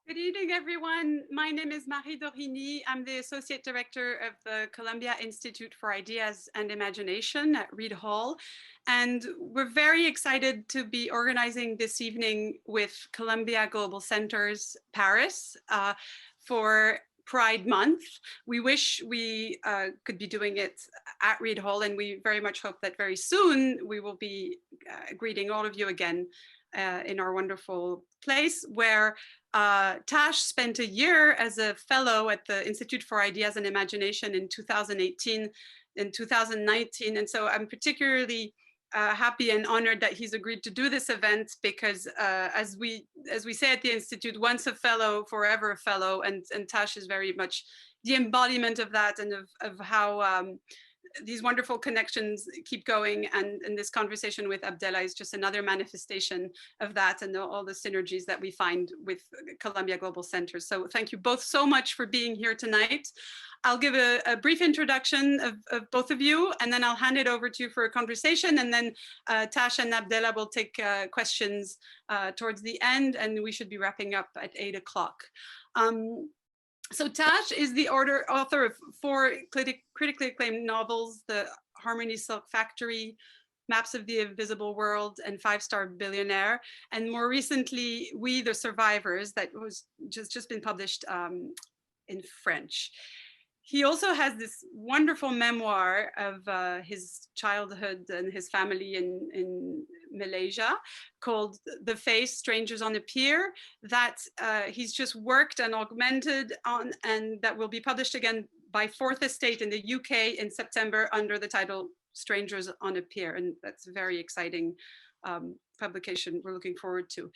Good evening, everyone. My name is Marie Dorini. I'm the Associate Director of the Columbia Institute for Ideas and Imagination at Reed Hall. And we're very excited to be organizing this evening with Columbia Global Centers Paris for Pride Month. We wish we could be doing it at Reed Hall, and we very much hope that very soon we will be greeting all of you again in our wonderful place where Tash spent a year as a fellow at the Institute for Ideas and Imagination in 2018 and 2019. And so I'm particularly happy and honored that he's agreed to do this event because as we say at the Institute, once a fellow, forever a fellow, and Tash is very much the embodiment of that and of how these wonderful connections keep going, and this conversation with Abdellah is just another manifestation of that and all the synergies that we find with Columbia Global Centers. So thank you both so much for being here tonight. I'll give a brief introduction of both of you, and then I'll hand it over to you for a conversation, and then Tash and Abdellah will take questions towards the end, and we should be wrapping up at 8 o'clock. So Tash is the author of 4 critically acclaimed novels, The Harmony Silk Factory, Maps of the Invisible World, and 5-Star Billionaire. And more recently, We the Survivors, that was just been published in French. He also has this wonderful memoir of his childhood and his family in Malaysia called The Face, Strangers on a Pier, that he's just worked and augmented on, and that will be published again by Fourth Estate in the UK in September under the title Strangers on a Pier. And that's a very exciting publication we're looking forward to.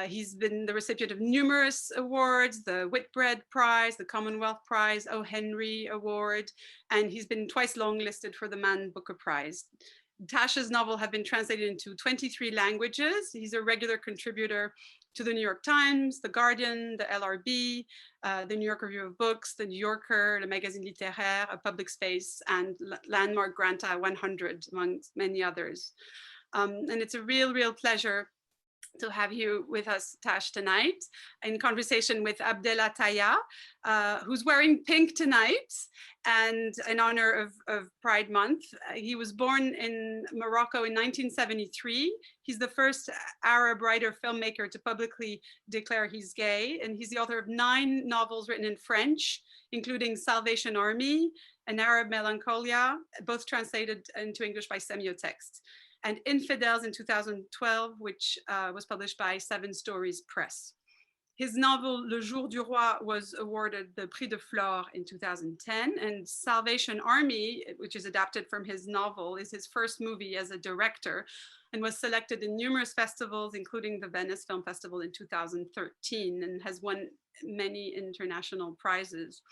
He's been the recipient of numerous awards, the Whitbread Prize, the Commonwealth Prize, O. Henry Award, and he's been twice longlisted for the Man Booker Prize. Tash's novels have been translated into 23 languages. He's a regular contributor to the New York Times, the Guardian, the LRB, the New York Review of Books, the New Yorker, the Magazine Littéraire, A Public Space, and landmark Granta 100, amongst many others. And it's a real pleasure to have you with us, Tash, tonight in conversation with Abdellah Taïa, who's wearing pink tonight and in honor of Pride Month. He was born in Morocco in 1973. He's the first Arab writer filmmaker to publicly declare he's gay, and he's the author of 9 novels written in French, including Salvation Army and Arab Melancholia, both translated into English by Semiotext, and Infidels in 2012, which was published by 7 Stories Press. His novel Le Jour du Roi was awarded the Prix de Flore in 2010, and Salvation Army, which is adapted from his novel, is his first movie as a director and was selected in numerous festivals, including the Venice Film Festival in 2013, and has won many international prizes.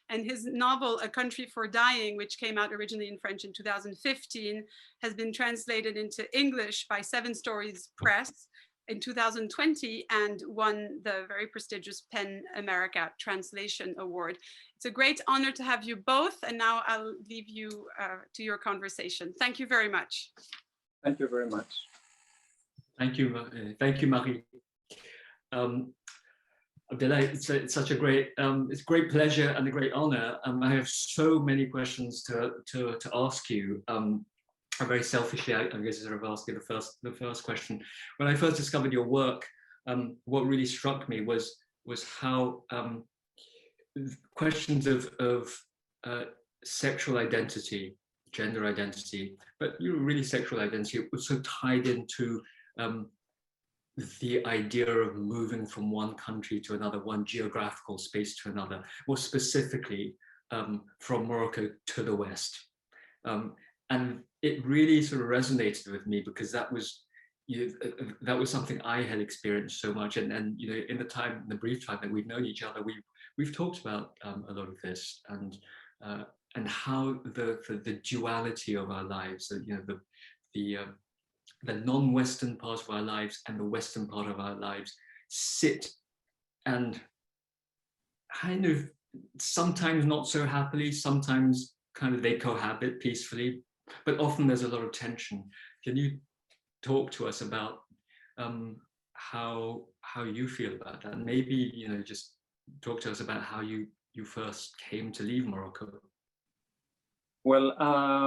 And his novel, A Country for Dying, which came out originally in French in 2015, has been translated into English by 7 Stories Press in 2020 and won the very prestigious PEN America Translation Award. It's a great honor to have you both, and now I'll leave you to your conversation. Thank you very much. Thank you very much. Thank you, Marie. Abdellah, it's such a great, it's a great pleasure and a great honor. I have so many questions to ask you. I'm very selfishly, I guess, sort of asking the first question. When I first discovered your work, what really struck me was how questions of sexual identity, gender identity, but really sexual identity was so tied into the idea of moving from one country to another, one geographical space to another, more specifically from Morocco to the West. And it really sort of resonated with me because that was something I had experienced so much. And in the brief time that we've known each other, we've talked about a lot of this and how the duality of our lives, the non-Western part of our lives and the Western part of our lives sit and kind of sometimes not so happily, sometimes kind of they cohabit peacefully, but often there's a lot of tension. Can you talk to us about how you feel about that. Maybe, you know, just talk to us about how you first came to leave Morocco. Well,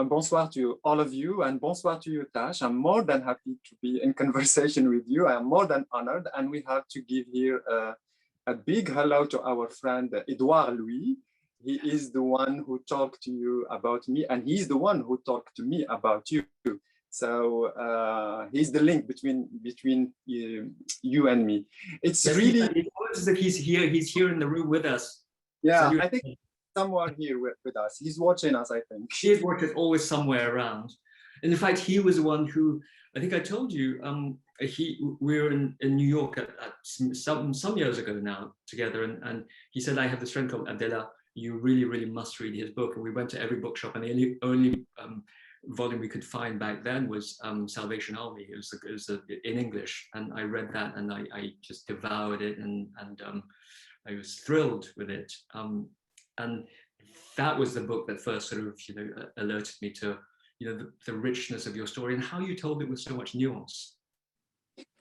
bonsoir to all of you, and bonsoir to you, Tash. I'm more than happy to be in conversation with you. I'm more than honored, and we have to give here a big hello to our friend Edouard Louis. He is the one who talked to you about me, and he's the one who talked to me about you. So he's the link between you and me. It's yes, really. He notices that he's here. He's here in the room with us. Yeah, So I think somewhere here with us. He's watching us, I think. He is watching always somewhere around. And in fact, he was the one who, I think I told you, we were in New York at some years ago now together, and he said, I have this friend called Abdellah, you really, really must read his book. And we went to every bookshop, and the only volume we could find back then was Salvation Army. It was in English, and I read that, and I just devoured it, and I was thrilled with it. And that was the book that first sort of, you know, alerted me to, you know, the richness of your story and how you told it with so much nuance.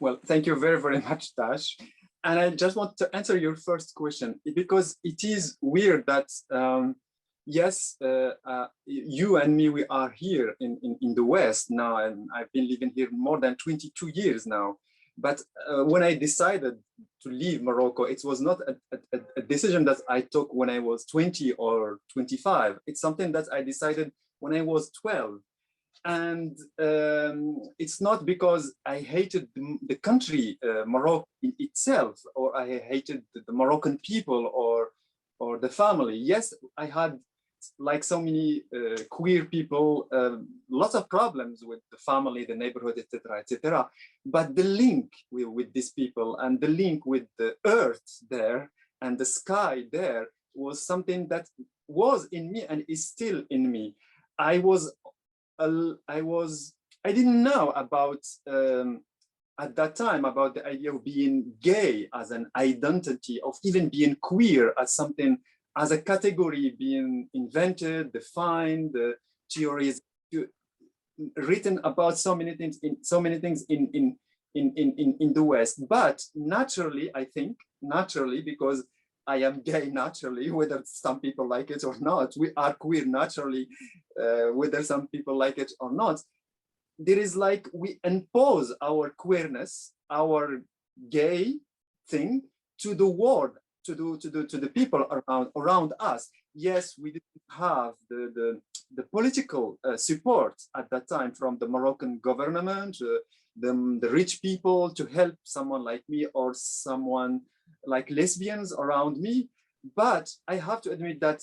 Well, thank you very, very much, Tash. And I just want to answer your first question, because it is weird that, yes, you and me, we are here in the West now, and I've been living here more than 22 years now. But when I decided to leave Morocco, it was not a decision that I took when I was 20 or 25. It's something that I decided when I was 12. And it's not because I hated the country, Morocco itself, or I hated the Moroccan people or the family. Yes, I had, like so many queer people, lots of problems with the family, the neighborhood, etc., etc. But the link with these people and the link with the earth there and the sky there was something that was in me and is still in me. I didn't know about at that time about the idea of being gay as an identity, of even being queer as something, as a category being invented, defined, theories written about so many things in the West. But naturally, I think, because I am gay naturally, whether some people like it or not, we are queer naturally, whether some people like it or not. There is like, we impose our queerness, our gay thing to the world, to the people around us. Yes, we didn't have the political support at that time from the Moroccan government, the rich people to help someone like me or someone like lesbians around me. But I have to admit that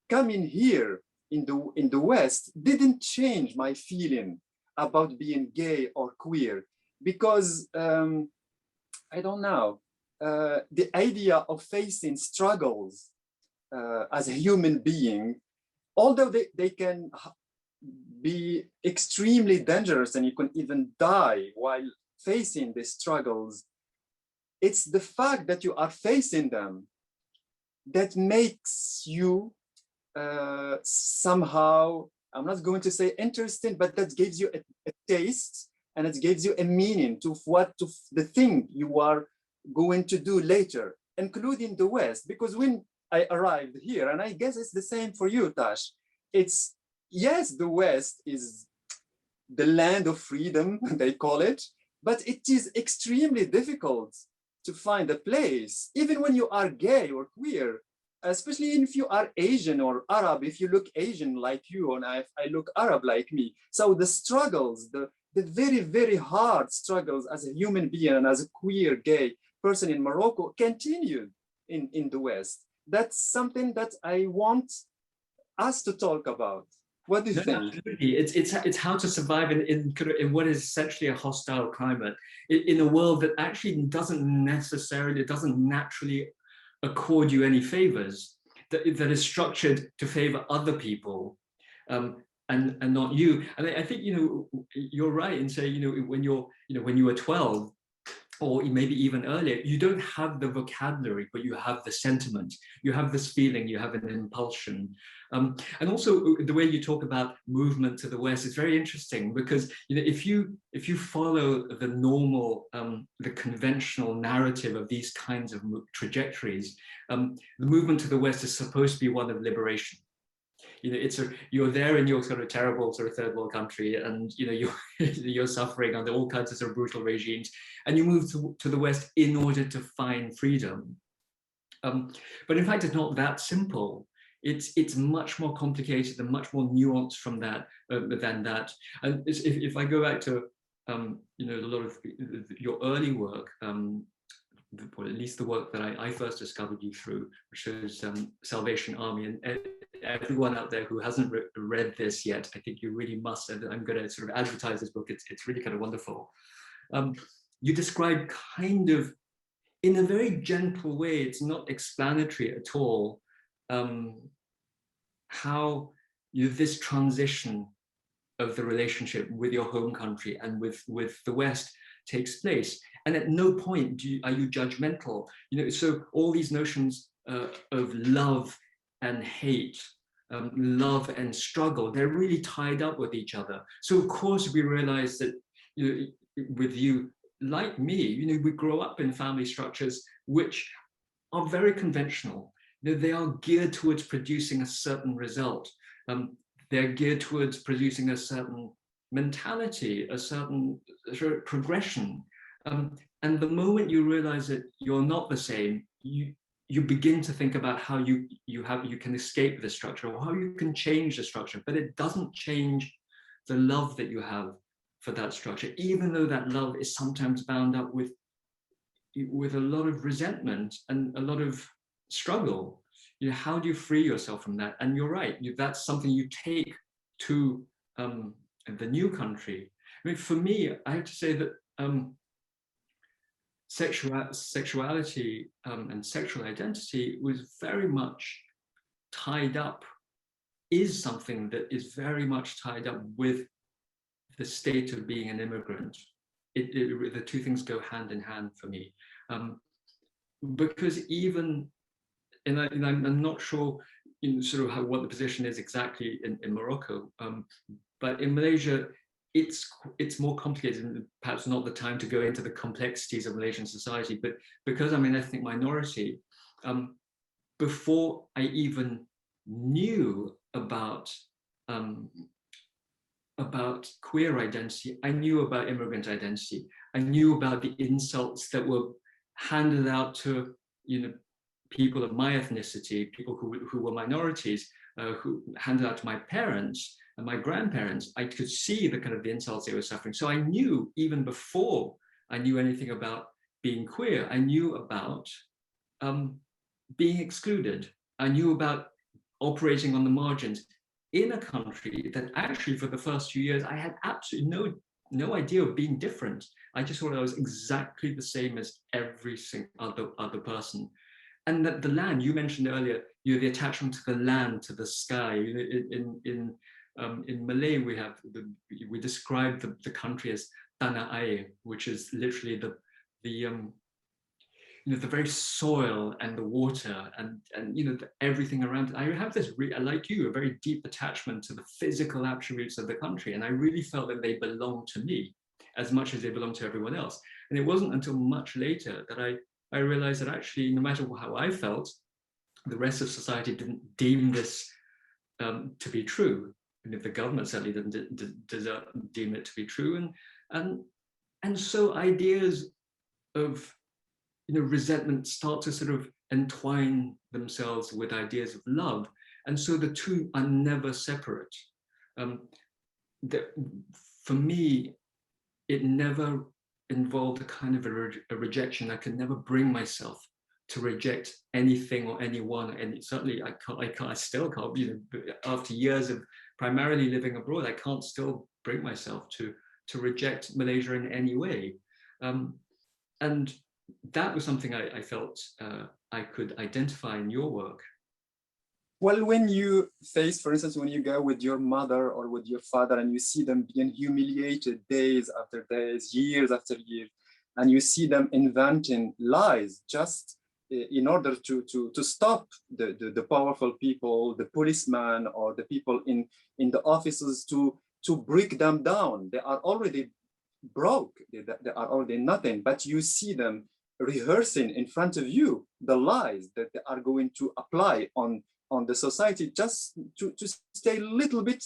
coming here in the West didn't change my feeling about being gay or queer, because I don't know, the idea of facing struggles as a human being, although they can be extremely dangerous and you can even die while facing these struggles, it's the fact that you are facing them that makes you somehow, I'm not going to say interesting, but that gives you a taste, and it gives you a meaning to the thing you are going to do later, including the West. Because when I arrived here, and I guess it's the same for you, Tash, it's, yes, the West is the land of freedom, they call it, but it is extremely difficult to find a place, even when you are gay or queer, especially if you are Asian or Arab, if you look Asian like you, and I look Arab like me. So the struggles, the very, very hard struggles as a human being and as a queer gay person in Morocco continued in the West. That's something that I want us to talk about. What do you think? Absolutely. It's how to survive in what is essentially a hostile climate, in a world that actually doesn't naturally accord you any favors, that is structured to favor other people, and not you. And I think, you know, you're right in saying, you know, when you were 12, or maybe even earlier, you don't have the vocabulary, but you have the sentiment, you have this feeling, you have an impulsion. And also the way you talk about movement to the West is very interesting, because if you follow the normal, the conventional narrative of these kinds of trajectories, the movement to the West is supposed to be one of liberation. You're there in your sort of terrible sort of third world country, and you're suffering under all kinds of sort of brutal regimes, and you move to the West in order to find freedom. But in fact, it's not that simple. It's much more complicated and much more nuanced from that than that. And if I go back to a lot of your early work, or at least the work that I first discovered you through, which is Salvation Army. And everyone out there who hasn't read this yet, I think you really must. And I'm going to sort of advertise this book. It's really kind of wonderful. You describe kind of, in a very gentle way, it's not explanatory at all, how this transition of the relationship with your home country and with the West takes place. And at no point are you judgmental. So all these notions of love and hate, love and struggle, they're really tied up with each other. So of course we realize that with you, like me, we grow up in family structures which are very conventional. They are geared towards producing a certain result. They're geared towards producing a certain mentality, a certain sort of progression. And the moment you realize that you're not the same, you begin to think about how you can escape the structure, or how you can change the structure. But it doesn't change the love that you have for that structure, even though that love is sometimes bound up with a lot of resentment and a lot of struggle. How do you free yourself from that? And you're right, that's something you take to the new country. I mean, for me, I have to say that sexuality and sexual identity was very much tied up, is something that is very much tied up with the state of being an immigrant. The two things go hand in hand for me, because even, and I'm not sure sort of what the position is exactly in Morocco, but in Malaysia, it's more complicated, and perhaps not the time to go into the complexities of Malaysian society. But because I'm an ethnic minority, before I even knew about queer identity, I knew about immigrant identity. I knew about the insults that were handed out to people of my ethnicity, people who were minorities, who handed out to my parents and my grandparents. I could see the kind of the insults they were suffering. So I knew, even before I knew anything about being queer, I knew about being excluded. I knew about operating on the margins in a country that actually for the first few years, I had absolutely no idea of being different. I just thought I was exactly the same as every single other person. And that the land, you mentioned earlier, the attachment to the land, to the sky. In Malay, we describe the country as Tanah Air, which is literally the very soil and the water and everything around it. I have this, like you, a very deep attachment to the physical attributes of the country, and I really felt that they belonged to me as much as they belonged to everyone else. And it wasn't until much later that I realized that actually, no matter how I felt, the rest of society didn't deem this to be true. And if the government certainly didn't deem it to be true. And so ideas of resentment start to sort of entwine themselves with ideas of love. And so the two are never separate. For me, it never involved a kind of a rejection. I could never bring myself to reject anything or anyone, and certainly I still can't. After years of primarily living abroad, I can't still bring myself to reject Malaysia in any way, and that was something I felt I could identify in your work. Well, when you face, for instance, when you go with your mother or with your father and you see them being humiliated days after days, years after years, and you see them inventing lies just in order to stop the powerful people, the policemen or the people in the offices, to break them down. They are already broke, they are already nothing, but you see them rehearsing in front of you the lies that they are going to apply on the society just to stay a little bit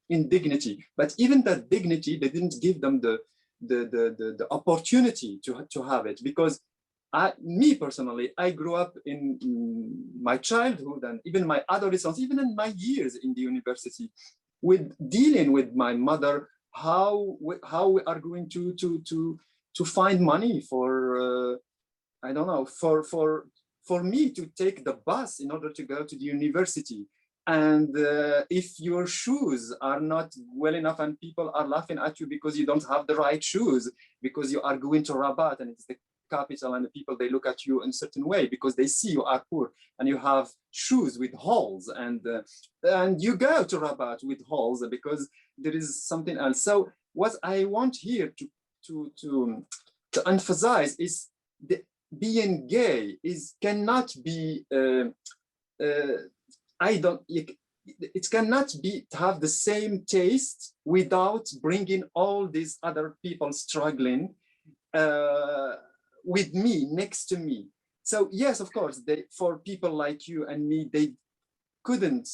in dignity. But even that dignity, they didn't give them the opportunity to have it, because me personally, I grew up in my childhood and even my adolescence, even in my years in the university, with dealing with my mother, how we are going to find money for I don't know, for me to take the bus in order to go to the university. And if your shoes are not well enough and people are laughing at you because you don't have the right shoes, because you are going to Rabat and it's the capital, and the people, they look at you in a certain way because they see you are poor and you have shoes with holes, and you go to Rabat with holes because there is something else. So what I want here to emphasize is the being gay cannot be it cannot be have the same taste without bringing all these other people struggling with me, next to me. So yes, of course, for people like you and me, they couldn't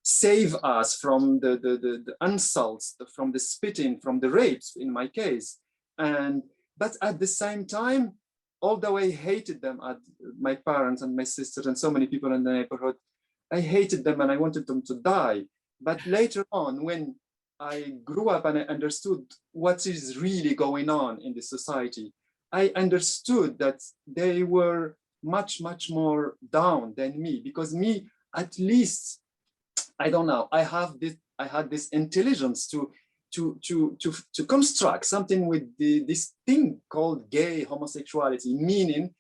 save us from the insults, from the spitting, from the rapes in my case. But at the same time, although I hated them, my parents and my sisters and so many people in the neighborhood, I hated them and I wanted them to die. But later on, when I grew up and I understood what is really going on in the society, I understood that they were much, much more down than me, because me, at least, I don't know, I had this intelligence to construct something with this thing called gay homosexuality, meaning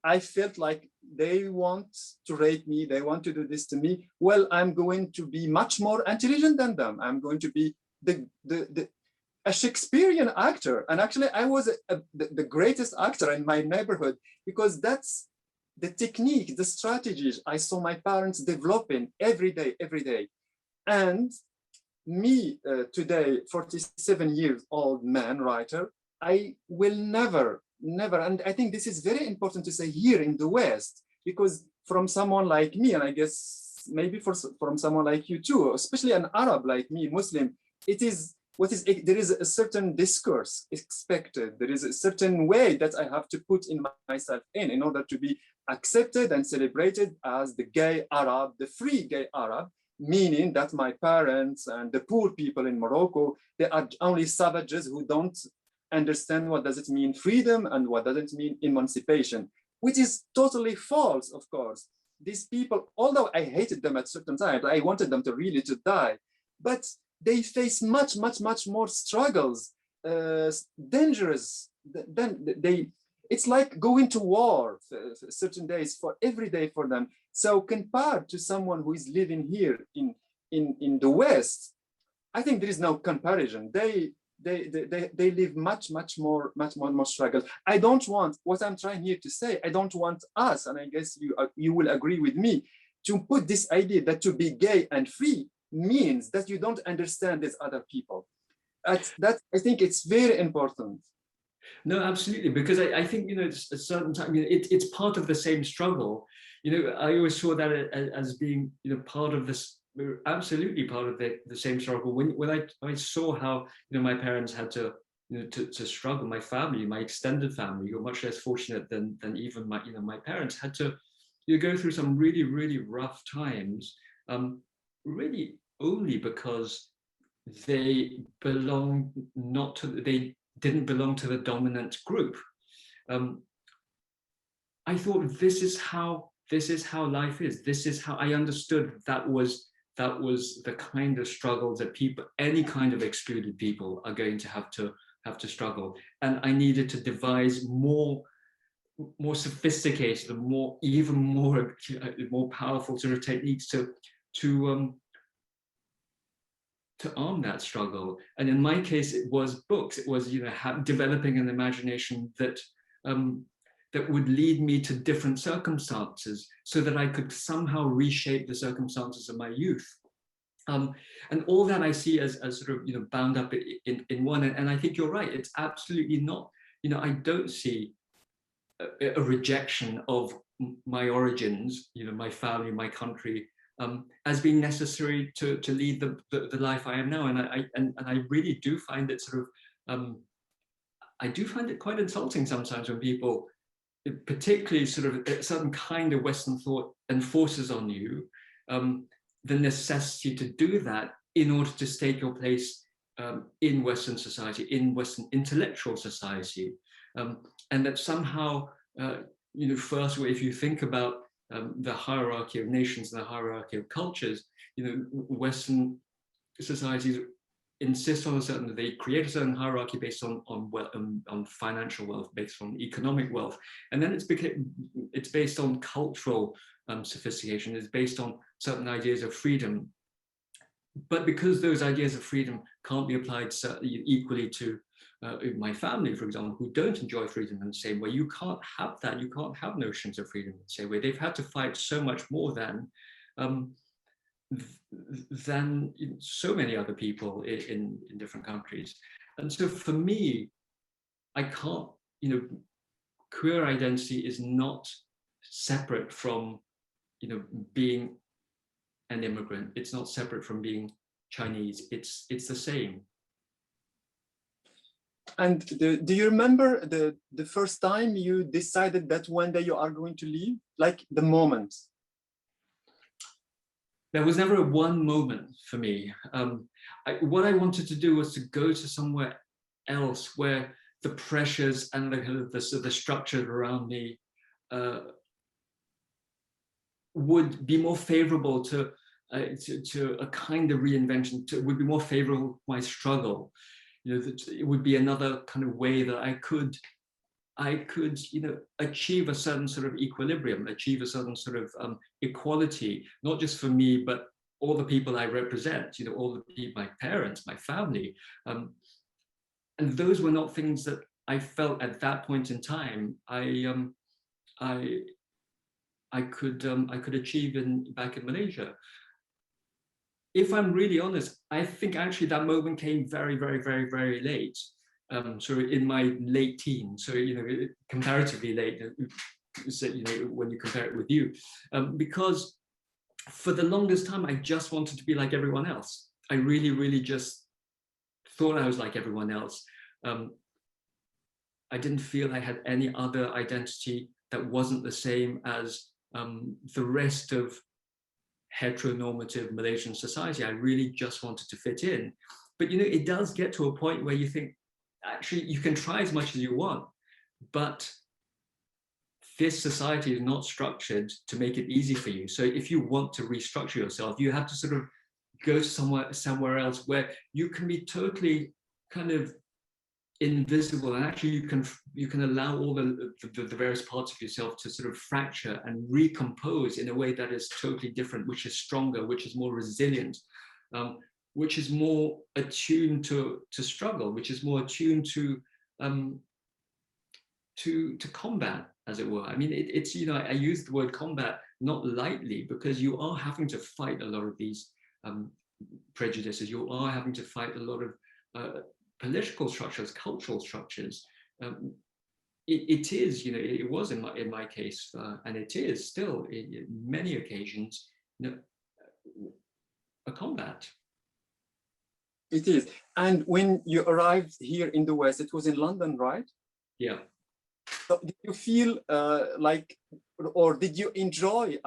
I felt like they want to rape me, they want to do this to me. Well, I'm going to be much more intelligent than them. I'm going to be a Shakespearean actor. And actually I was the greatest actor in my neighborhood, because that's the technique, the strategies I saw my parents developing every day. And me today, 47 years old man writer, I will never, and I think this is very important to say here in the West, because from someone like me, and I guess maybe from someone like you too, especially an Arab like me, Muslim, there is a certain discourse expected. There is a certain way that I have to put in myself in order to be accepted and celebrated as the gay Arab, the free gay Arab, meaning that my parents and the poor people in Morocco, they are only savages who don't understand what does it mean freedom and what does it mean emancipation, which is totally false, of course. These people, although I hated them at certain times, I wanted them to really to die, but they face much, much, much more struggles, dangerous. It's like going to war for certain days, for every day for them. So compared to someone who is living here in the West, I think there is no comparison. They live much more struggle. I don't want, what I'm trying here to say, I don't want us, and I guess you will agree with me, to put this idea that to be gay and free means that you don't understand these other people. That I think it's very important. No, absolutely, because I think, you know, it's a certain time, you know, it's part of the same struggle. You know, I always saw that as being, you know, part of this, absolutely part of the same struggle. When I saw how, you know, my parents had to, you know, to struggle, my family, my extended family, who are much less fortunate than even my, you know, my parents had to, you know, go through some really, really rough times, really only because they didn't belong to the dominant group. I thought this is how life is. This is how I understood that was the kind of struggles that people, any kind of excluded people, are going to have to struggle. And I needed to devise more sophisticated and even more powerful sort of techniques to arm that struggle. And in my case, it was books. It was, developing an imagination that that would lead me to different circumstances so that I could somehow reshape the circumstances of my youth. And all that I see as sort of, bound up in one. And I think you're right. It's absolutely not, I don't see a rejection of my origins, my family, my country, as being necessary to lead the life I am now. And I really do find it sort of, I do find it quite insulting sometimes when people, particularly sort of a certain kind of Western thought, enforces on you the necessity to do that in order to stake your place in Western society, in Western intellectual society. And that somehow, first, if you think about the hierarchy of nations and the hierarchy of cultures, Western societies insist on they create a certain hierarchy based on financial wealth, based on economic wealth, and then it's based on cultural sophistication. It's based on certain ideas of freedom. But because those ideas of freedom can't be applied equally to my family, for example, who don't enjoy freedom in the same way, you can't have that. You can't have notions of freedom in the same way. They've had to fight so much more than so many other people in different countries. And so for me, I can't, queer identity is not separate from, being an immigrant. It's not separate from being Chinese. It's the same. And do you remember the first time you decided that one day you are going to leave? Like the moment? There was never a one moment for me. What I wanted to do was to go to somewhere else where the pressures and the structure around me would be more favorable to a kind of reinvention. Would be more favorable to my struggle. It would be another kind of way that I could achieve a certain sort of equilibrium, achieve a certain sort of equality, not just for me, but all the people I represent, all the people, my parents, my family. And those were not things that I felt at that point in time I could achieve back in Malaysia. If I'm really honest, I think actually that moment came very, very, very, very late. So in my late teens, so comparatively late, when you compare it with you, because for the longest time I just wanted to be like everyone else. I really, really just thought I was like everyone else. I didn't feel I had any other identity that wasn't the same as the rest of heteronormative Malaysian society. I really just wanted to fit in. But it does get to a point where you think, actually, you can try as much as you want, but this society is not structured to make it easy for you. So if you want to restructure yourself, you have to sort of go somewhere else where you can be totally kind of invisible, and actually you can allow all the various parts of yourself to sort of fracture and recompose in a way that is totally different, which is stronger, which is more resilient, which is more attuned to struggle, which is more attuned to combat, as it were. I mean, it's I use the word combat not lightly, because you are having to fight a lot of these prejudices. You are having to fight a lot of political structures, cultural structures. It is, it was in my case, and it is still in many occasions, a combat. It is. And when you arrived here in the West, it was in London, right? Yeah. So did you feel like, or did you enjoy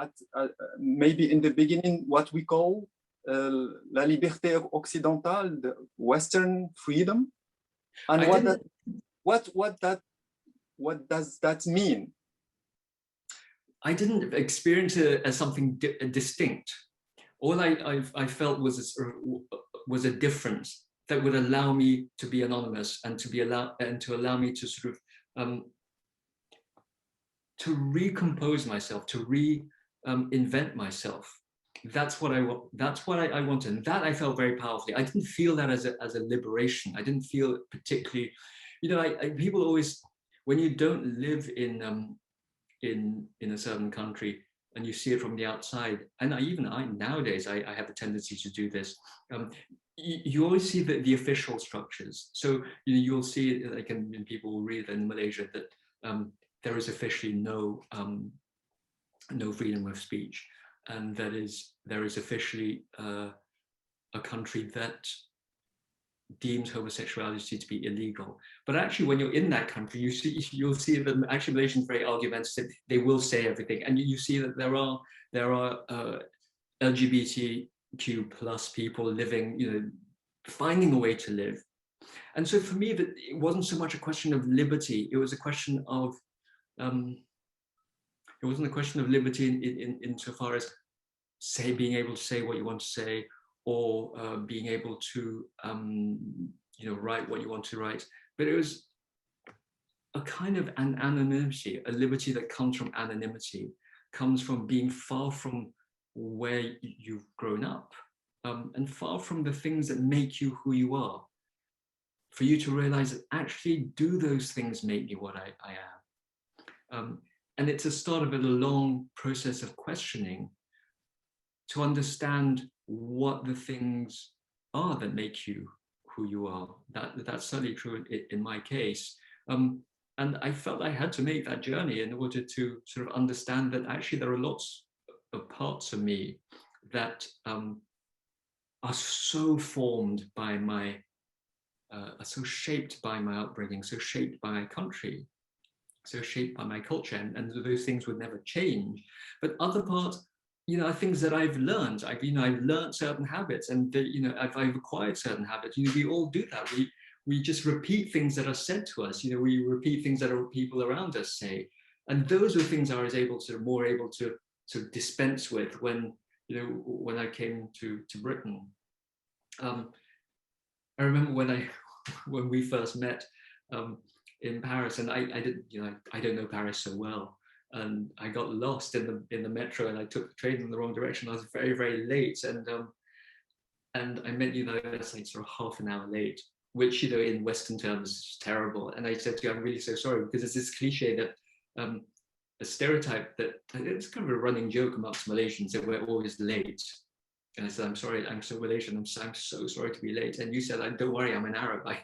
maybe in the beginning what we call la liberté occidentale, the Western freedom? And what does that mean? I didn't experience it as something distinct. All I felt was a difference that would allow me to be anonymous and to allow me to sort of to recompose myself, to reinvent myself. that's what I want. That's what I wanted. And that I felt very powerfully. I didn't feel that as a liberation. I didn't feel it particularly, people always, when you don't live in a certain country and you see it from the outside, and I nowadays I have a tendency to do this. You always see the official structures. So you'll see, like, and people will read in Malaysia that there is officially no freedom of speech, and there is officially a country that deems homosexuality to be illegal. But actually, when you're in that country, you'll see that actually Malaysians are very argumentative. They will say everything, and you see that there are LGBTQ plus people living, finding a way to live. And so for me, that it wasn't so much a question of liberty. It was a question of liberty insofar as being able to say what you want to say, or being able to write what you want to write. But it was a kind of an anonymity, a liberty that comes from anonymity, comes from being far from where you've grown up, and far from the things that make you who you are. For you to realize that actually, do those things make me what I am? And it's a start of a long process of questioning to understand what the things are that make you who you are. That's certainly true in my case. And I felt I had to make that journey in order to sort of understand that actually there are lots of parts of me that are so formed by are so shaped by my upbringing, so shaped by my country, so shaped by my culture, and those things would never change. But other parts, are things that I've learned. I've learned certain habits, and I've acquired certain habits. We all do that. We just repeat things that are said to us. We repeat things that people around us say, and those are things I was more able to sort of dispense with when I came to Britain. I remember when we first met in Paris, and I don't know Paris so well, and I got lost in the metro, and I took the train in the wrong direction. I was very, very late, and I met that's like sort of half an hour late, which in Western terms is terrible. And I said to you, I'm really so sorry, because it's this cliche that a stereotype that it's kind of a running joke amongst Malaysians that we're always late. And I said, I'm sorry, I'm so Malaysian, I'm so sorry to be late. And you said, don't worry, I'm an Arab, I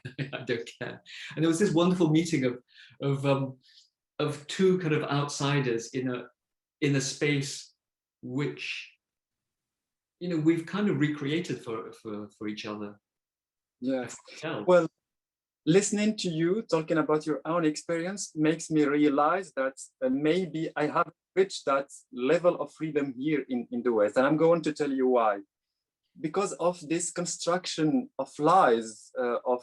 don't care. And it was this wonderful meeting of two kind of outsiders in a space which, we've kind of recreated for each other. Yes. Well, listening to you talking about your own experience makes me realize that maybe I have reached that level of freedom here in the West. And I'm going to tell you why. Because of this construction of lies, of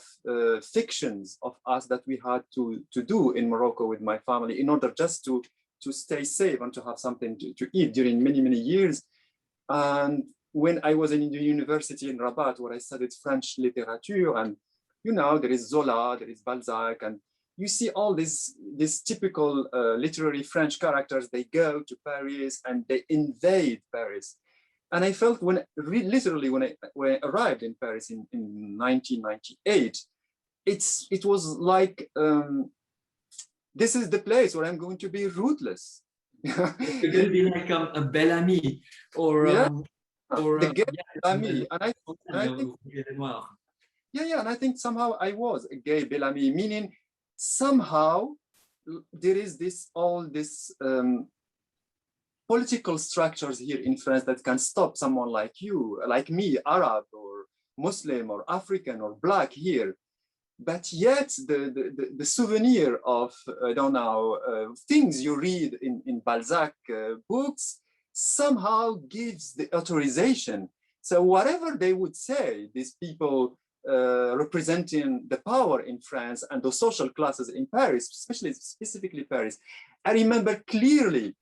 fictions of us that we had to do in Morocco with my family in order just to stay safe and to have something to eat during many, many years. And when I was in the university in Rabat, where I studied French literature, and there is Zola, there is Balzac, and you see all these typical literary French characters. They go to Paris and they invade Paris. And I felt literally when I arrived in Paris in 1998, it was like, this is the place where I'm going to be ruthless. You're going to be like a Bellamy or the gay Bellamy. And I think somehow I was a gay Bellamy, meaning somehow there is all this political structures here in France that can stop someone like you, like me, Arab or Muslim or African or Black here. But yet the souvenir of, I don't know, things you read in Balzac books somehow gives the authorization. So whatever they would say, these people representing the power in France and the social classes in Paris, specifically Paris, I remember clearly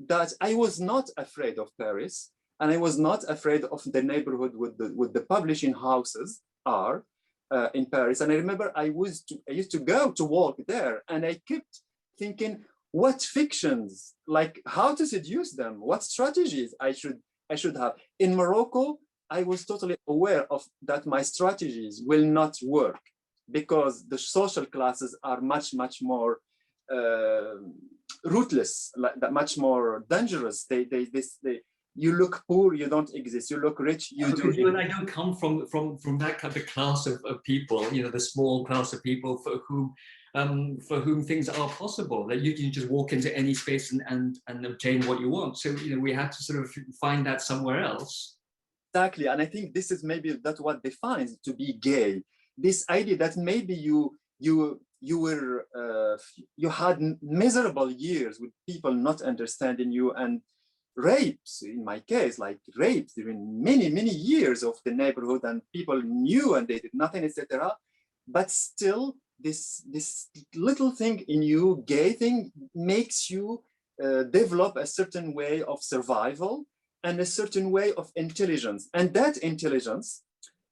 that I was not afraid of Paris, and I was not afraid of the neighborhood with the publishing houses are in Paris. And I remember I used to go to walk there, and I kept thinking, what fictions, like how to seduce them, what strategies I should I should have. In Morocco, I was totally aware of that my strategies will not work because the social classes are much more ruthless, like that, much more dangerous. They you look poor, you don't exist. You look rich, you do. You and I don't come from that kind of class of people, you know, the small class of people for whom things are possible, that you can just walk into any space and obtain what you want. So, you know, we have to sort of find that somewhere else. Exactly, and I think this is maybe that's what defines to be gay. This idea that maybe you had miserable years with people not understanding you, and rapes, in my case, like rapes during many years of the neighborhood, and people knew and they did nothing, etc. But still, this little thing in you, gay thing, makes you develop a certain way of survival and a certain way of intelligence. And that intelligence,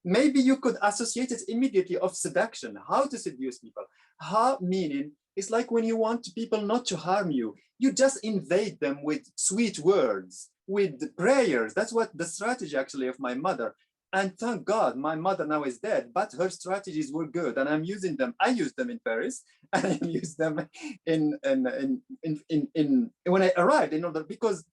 maybe you could associate it immediately of seduction, how to seduce people. How, meaning, it's like when you want people not to harm you, you just invade them with sweet words, with prayers. That's what the strategy actually of my mother. And thank God, my mother now is dead, but her strategies were good, and I'm using them. I used them in Paris, and I used them when I arrived in order, because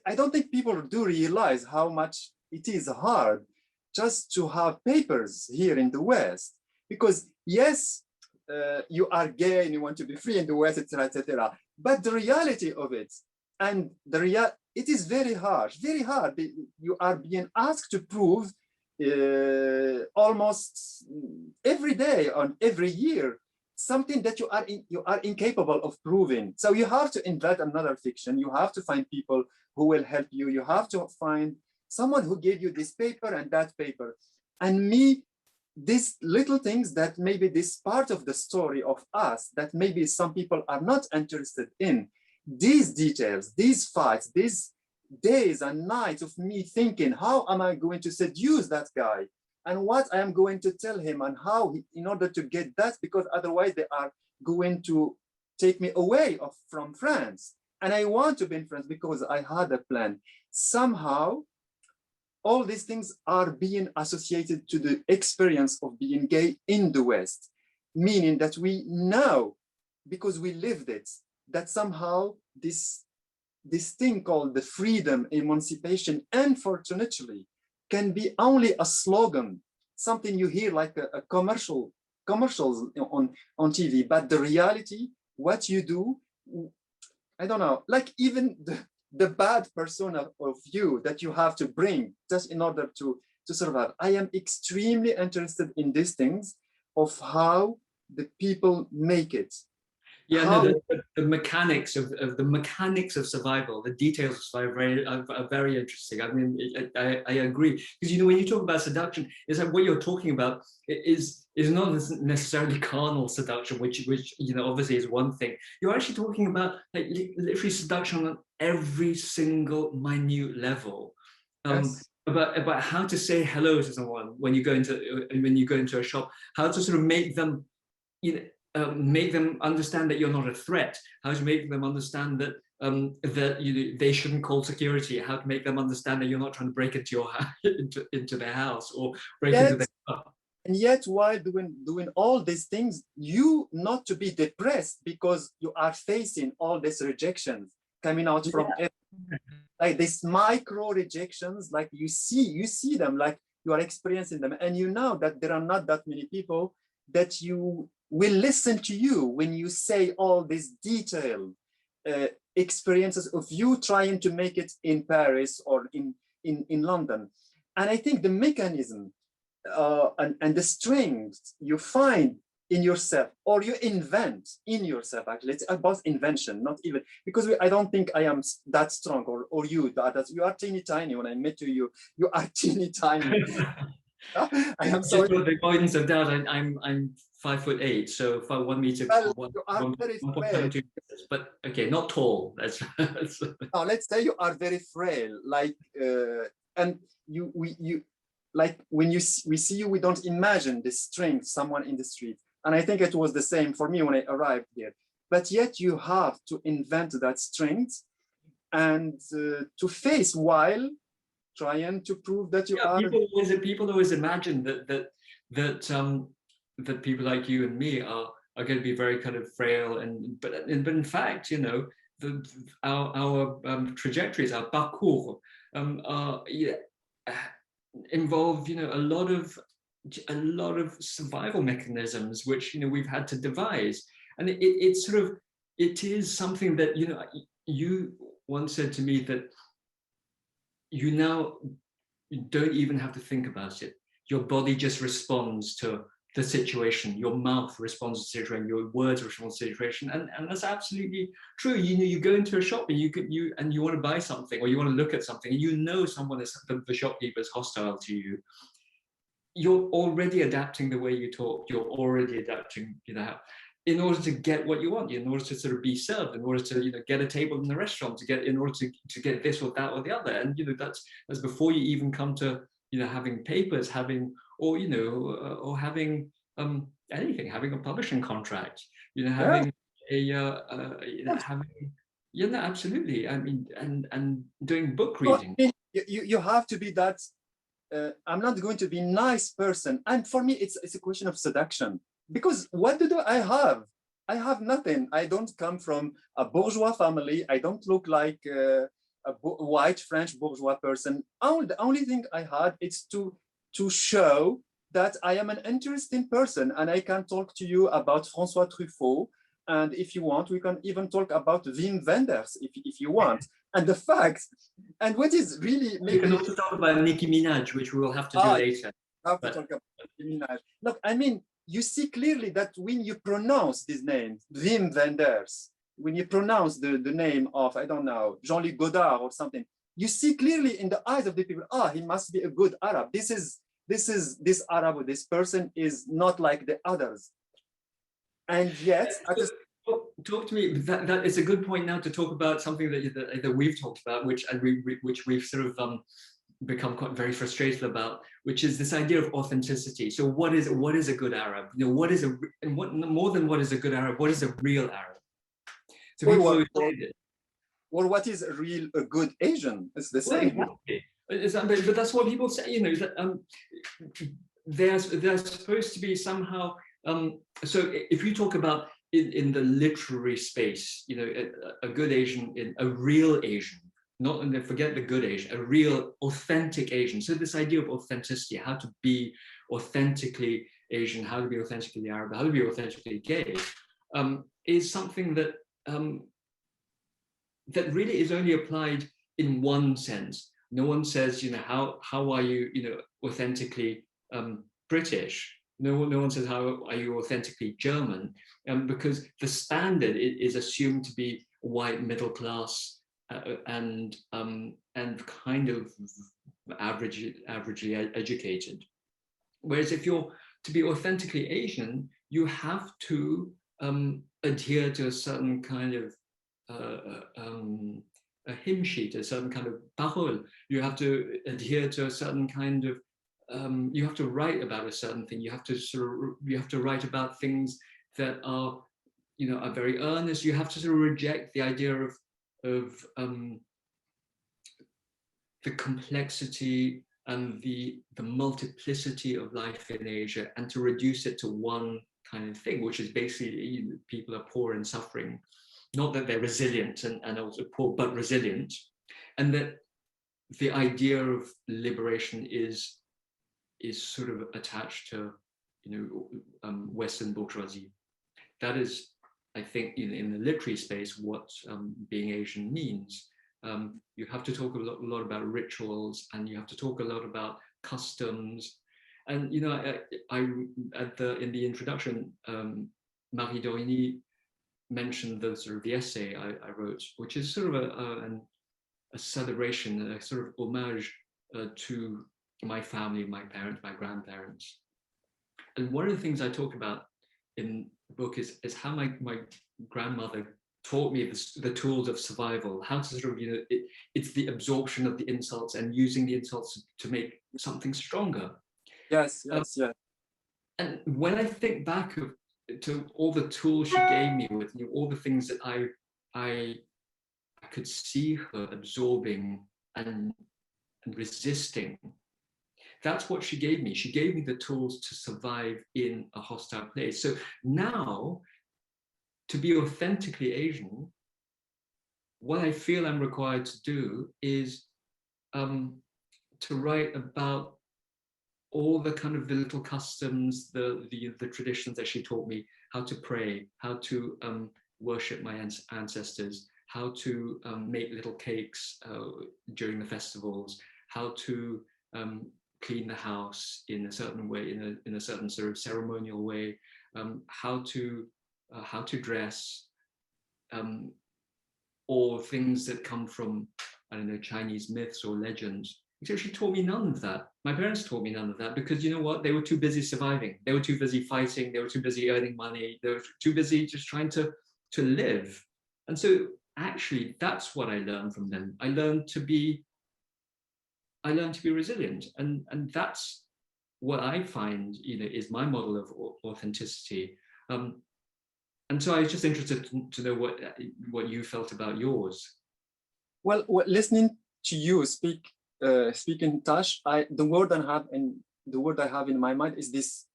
I don't think people do realize how much it is hard just to have papers here in the West. Because yes, you are gay and you want to be free in the West, etc., etc. But the reality of it, and it is very harsh, very hard. You are being asked to prove almost every day or every year something that you are incapable of proving. So you have to invent another fiction. You have to find people who will help you. You have to find someone who gave you this paper and that paper. And me, these little things that maybe this part of the story of us that maybe some people are not interested in, these details, these fights, these days and nights of me thinking, how am I going to seduce that guy? And what I am going to tell him, and how in order to get that, because otherwise they are going to take me away from France. And I want to be in France because I had a plan. Somehow, all these things are being associated to the experience of being gay in the West, meaning that we know, because we lived it, that somehow this thing called the freedom, emancipation, unfortunately, can be only a slogan, something you hear like a commercials on TV, but the reality, what you do, I don't know, like even the bad persona of you that you have to bring just in order to survive. I am extremely interested in these things of how the people make it. Yeah, no, the mechanics of survival, the details of survival are very interesting. I mean, I agree, because, you know, when you talk about seduction, it's like what you're talking about is not necessarily carnal seduction, which you know obviously is one thing. You're actually talking about like literally seduction on every single minute level. Yes. About how to say hello to someone when you go into a shop, how to sort of make them, you know, make them understand that you're not a threat, how to make them understand that that they shouldn't call security, how to make them understand that you're not trying to break into your into their house or break into their car. And yet, while doing all these things, you not to be depressed because you are facing all these rejections coming out from like these micro rejections, like you see them, like you are experiencing them, and you know that there are not that many people that you will listen to you when you say all these detailed experiences of you trying to make it in Paris or in London. And I think the mechanism and the strength you find in yourself, or you invent in yourself, actually, it's about invention, not even, because I don't think I am that strong, or you are teeny tiny. When I met you, you are teeny tiny. I am so just for the avoidance of doubt, I'm 5'8", so if I 1 meter, well, you are very frail. But okay, not tall. That's now, let's say you are very frail, like and you like when we see you, we don't imagine the strength someone in the street. And I think it was the same for me when I arrived here. But yet you have to invent that strength and to face, while trying to prove that you Yeah, are. people always imagine that people like you and me are going to be very kind of frail, but in fact, you know, our trajectories, our parcours, are, yeah, involve, you know, a lot of survival mechanisms which, you know, we've had to devise, and it is something that, you know, you once said to me that you now don't even have to think about it. Your body just responds to the situation. Your mouth responds to the situation. Your words respond to the situation, and that's absolutely true. You know, you go into a shop and you want to buy something, or you want to look at something, and you know someone is the shopkeeper is hostile to you. You're already adapting the way you talk. You're already adapting, you know, in order to get what you want, in order to sort of be served, in order to, you know, get a table in the restaurant, in order to get this or that or the other. And, you know, that's before you even come to, you know, having papers, or, you know, or having anything, having a publishing contract, you know, having you know, yeah, no, absolutely. I mean, and doing book reading. You have to be that. I'm not going to be nice person, and for me, it's a question of seduction. Because what do I have? I have nothing. I don't come from a bourgeois family. I don't look like a white French bourgeois person. The only thing I had is to show that I am an interesting person, and I can talk to you about François Truffaut. And if you want, we can even talk about Wim Wenders if you want. And the fact, and what is really maybe we can also talk about Nicki Minaj, which we will have to do later. Have to talk about Nicki Minaj. Look, I mean, you see clearly that when you pronounce this name, Wim Wenders, when you pronounce the name of, I don't know, Jean-Luc Godard or something, you see clearly in the eyes of the people, he must be a good Arab. This Arab or this person is not like the others. And yet, talk to me. That is a good point now to talk about something that we've talked about, which we've sort of become very frustrated about, which is this idea of authenticity. So what is a good Arab? You know, more than what is a good Arab? What is a real Arab? So or what is a good Asian? It's the same. Well, exactly. But that's what people say. You know, that there's supposed to be somehow. So if you talk about in the literary space, you know, a good Asian, a real Asian. Not, and forget the good Asian, a real authentic Asian. So this idea of authenticity, how to be authentically Asian, how to be authentically Arab, how to be authentically gay, is something that that really is only applied in one sense. No one says, you know, how are you, you know, authentically British? No one says how are you authentically German, because the standard is assumed to be white middle class. And kind of averagely educated. Whereas if you're to be authentically Asian, you have to adhere to a certain kind of a hymn sheet, a certain kind of parole. You have to adhere to a certain kind of you have to write about a certain thing. You have to write about things that are, you know, are very earnest. You have to sort of reject the idea of the complexity and the multiplicity of life in Asia, and to reduce it to one kind of thing, which is basically, you know, people are poor and suffering, not that they're resilient and also poor, but resilient, and that the idea of liberation is sort of attached to, you know, Western bourgeoisie. That is, I think, in the literary space, what being Asian means. You have to talk a lot about rituals, and you have to talk a lot about customs. And, you know, in the introduction, Marie Dorigny mentioned the essay I wrote, which is sort of a celebration, a sort of homage to my family, my parents, my grandparents. And one of the things I talk about in the book is how my grandmother taught me the tools of survival, how to sort of, you know, it's the absorption of the insults and using the insults to make something stronger. Yes. And when I think back to all the tools she gave me with, you know, all the things that I could see her absorbing and and resisting. That's what she gave me. She gave me the tools to survive in a hostile place. So now, to be authentically Asian, what I feel I'm required to do is to write about all the kind of the little customs, the traditions that she taught me, how to pray, how to worship my ancestors, how to make little cakes during the festivals, how to clean the house in a certain way, in a certain sort of ceremonial way, how to dress, or things that come from, I don't know, Chinese myths or legends. Except she taught me none of that. My parents taught me none of that because, you know what, they were too busy surviving. They were too busy fighting. They were too busy earning money. They were too busy just trying to live. And so actually, that's what I learned from them. I learned to be resilient, and that's what I find, is my model of authenticity. And so I was just interested to know what you felt about yours. Well, listening to you speaking Tash, the word I have in my mind is this,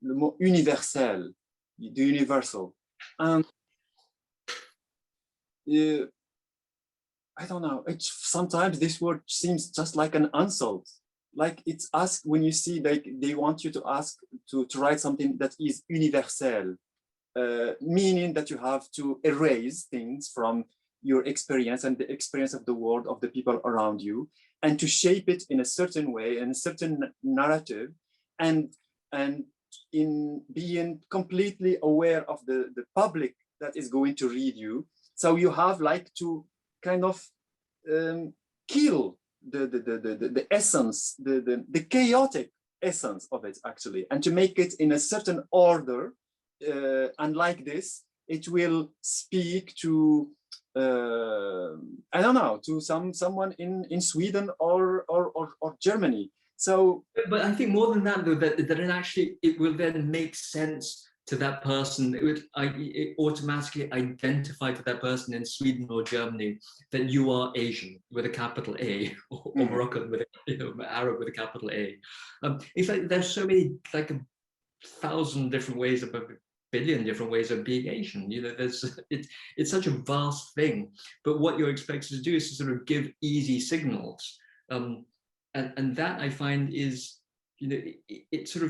le mot universel, the universal. And I don't know, sometimes this word seems just like an insult. Like it's asked when you see they want you to ask to write something that is universal, meaning that you have to erase things from your experience and the experience of the world, of the people around you, and to shape it in a certain way, in a certain narrative, and in being completely aware of the public that is going to read you. So you have like to kind of kill the essence, the chaotic essence of it actually, and to make it in a certain order. And like this, it will speak to I don't know, to someone in Sweden or Germany. So, but I think more than that, though, that it will then make sense to that person. It automatically identify to that person in Sweden or Germany that you are Asian with a capital A, or Moroccan with Arab with a capital A. In fact, there's so many, like 1,000 different ways, a billion different ways of being Asian. It's such a vast thing. But what you're expected to do is to sort of give easy signals, and that I find is, it's so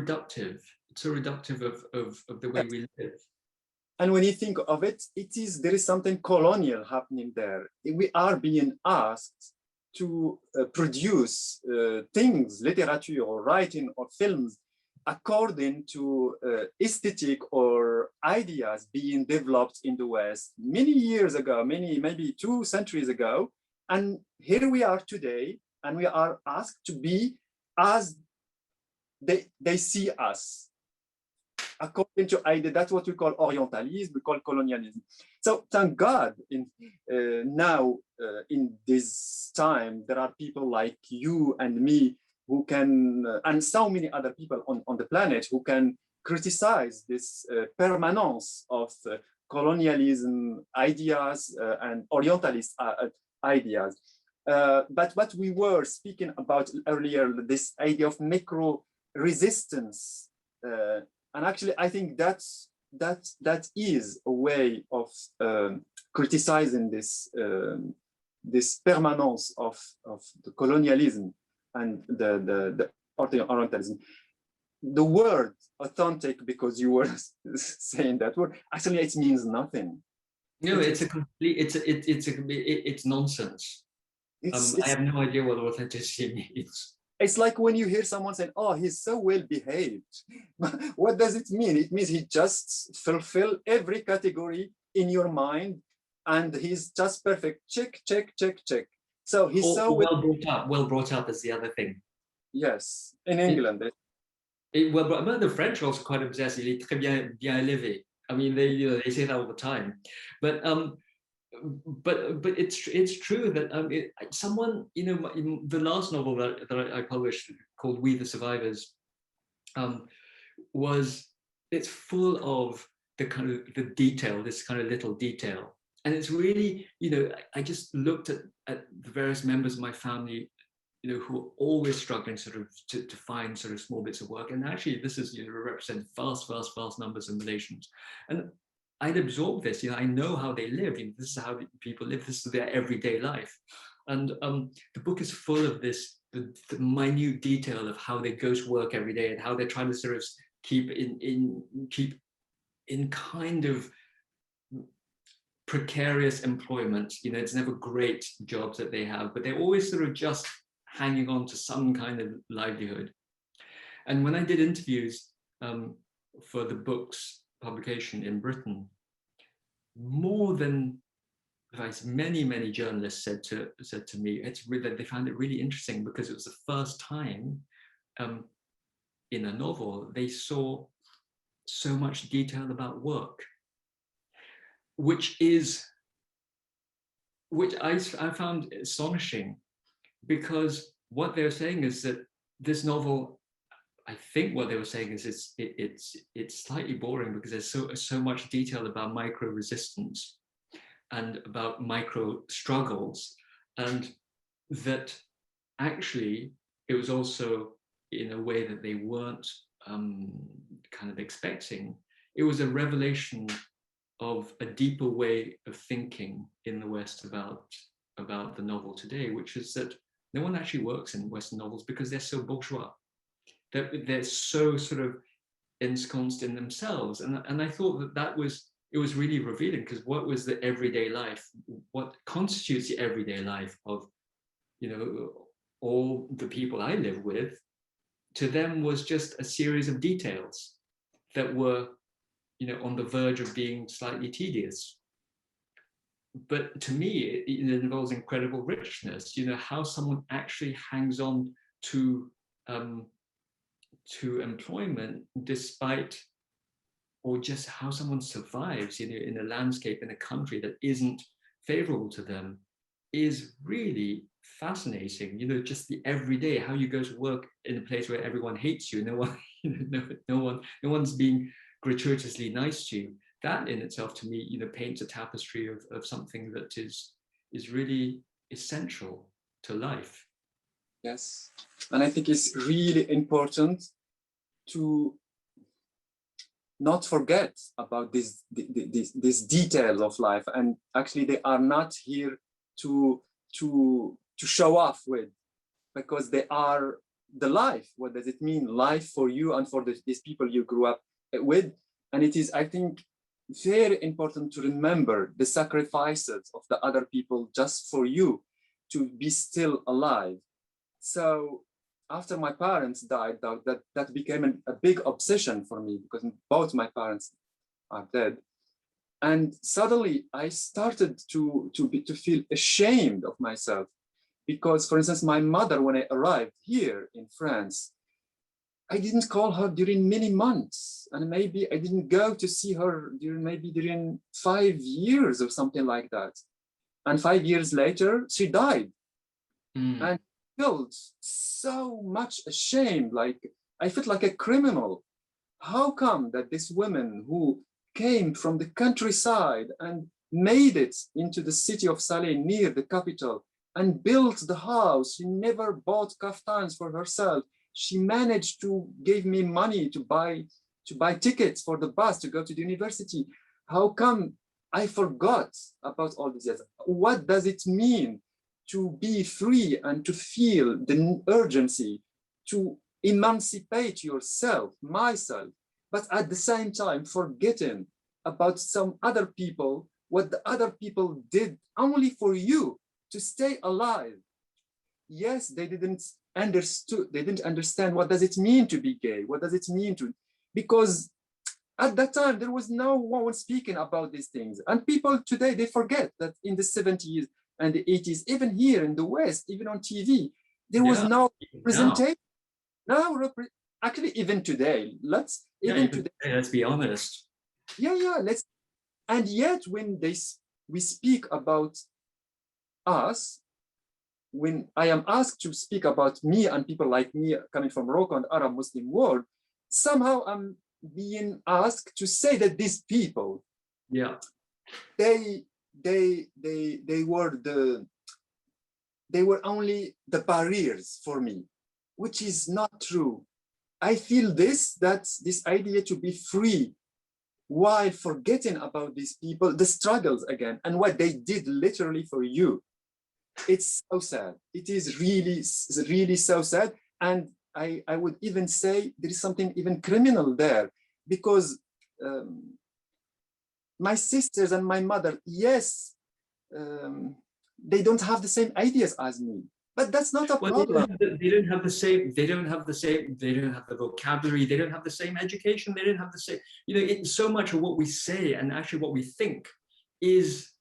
reductive. It's so reductive of the way we live. And when you think of it, there is something colonial happening there. We are being asked to produce things, literature or writing or films, according to aesthetic or ideas being developed in the West many years ago, maybe 2 centuries ago. And here we are today, and we are asked to be as they see us, according to idea. That's what we call Orientalism, we call colonialism. So thank God, now in this time, there are people like you and me who can, and so many other people on the planet who can criticize this permanence of colonialism ideas and Orientalist ideas. But what we were speaking about earlier, this idea of macro resistance, and actually I think that is a way of criticizing this permanence of the colonialism and the Orientalism. The word authentic, because you were saying that word, actually it means nothing. No, it's nonsense. I have no idea what authenticity means. It's like when you hear someone saying, "Oh, he's so well behaved." What does it mean? It means he just fulfill every category in your mind, and he's just perfect. Check, check, check, check. So he's so well brought up. Well brought up is the other thing. Yes, in England. Well, the French are also quite obsessed. Il est très bien élevé. I mean, they say that all the time. But it's true that someone, the last novel that I published, called We the Survivors, it's full of the kind of the detail, this kind of little detail. And it's really, you know, I just looked at the various members of my family, you know, who are always struggling sort of to find sort of small bits of work. And actually, this is, you know, represent vast numbers of Malaysians. And I'd absorbed this, you know, I know how they live. You know, this is how people live. This is their everyday life. And the book is full of this, the minute detail of how they go to work every day and how they're trying to sort of keep in kind of precarious employment. You know, it's never great jobs that they have, but they're always sort of just hanging on to some kind of livelihood. And when I did interviews for the book's publication in Britain, more than many journalists said to me, that they found it really interesting because it was the first time in a novel they saw so much detail about work, which I found astonishing, because what they're saying is that this novel, I think what they were saying is it's slightly boring because there's so much detail about micro resistance and about micro struggles, and that actually it was also in a way that they weren't kind of expecting. It was a revelation of a deeper way of thinking in the West about the novel today, which is that no one actually works in Western novels because they're so bourgeois. They're so sort of ensconced in themselves. And I thought it was really revealing, because what was the everyday life? What constitutes the everyday life of, you know, all the people I live with, to them was just a series of details that were, you know, on the verge of being slightly tedious. But to me, it involves incredible richness, you know, how someone actually hangs on to employment despite, or just how someone survives, you know, in a landscape, in a country that isn't favorable to them, is really fascinating. You know, just the everyday, how you go to work in a place where everyone hates you, no one, you know, no one's being gratuitously nice to you. That in itself, to me, you know, paints a tapestry of something that is really essential to life. Yes, and I think it's really important to not forget about these details of life, and actually they are not here to show off with, because they are the life. What does it mean, life for you and for these people you grew up with? And it is, I think, very important to remember the sacrifices of the other people just for you to be still alive. So after my parents died, that became a big obsession for me, because both my parents are dead. And suddenly I started to feel ashamed of myself, because, for instance, my mother, when I arrived here in France, I didn't call her during many months, and maybe I didn't go to see her during 5 years or something like that. And 5 years later, she died. And I felt so much ashamed, like I felt like a criminal. How come that this woman who came from the countryside and made it into the city of Salé, near the capital, and built the house, she never bought kaftans for herself. She managed to give me money to buy tickets for the bus to go to the university. How come I forgot about all this? What does it mean to be free and to feel the urgency to emancipate yourself, myself, but at the same time forgetting about some other people, what the other people did only for you to stay alive? Yes, they didn't understand what does it mean to be gay, what does it mean to, because at that time there was no one speaking about these things. And people today, they forget that in the 70s and the 80s, even here in the West, even on TV, there was no representation. Actually, even today, let's be honest. Let's. And yet, when we speak about us, when I am asked to speak about me and people like me coming from Morocco and Arab Muslim world, somehow I'm being asked to say that these people, they were only the barriers for me, which is not true. I feel that this idea to be free while forgetting about these people, the struggles again, and what they did literally for you. It's so sad. It is really so sad. And I would even say there is something even criminal there, because my sisters and my mother, yes, they don't have the same ideas as me, but that's not a problem. They don't have the vocabulary, they don't have the same education, they don't have the same, so much of what we say and actually what we think is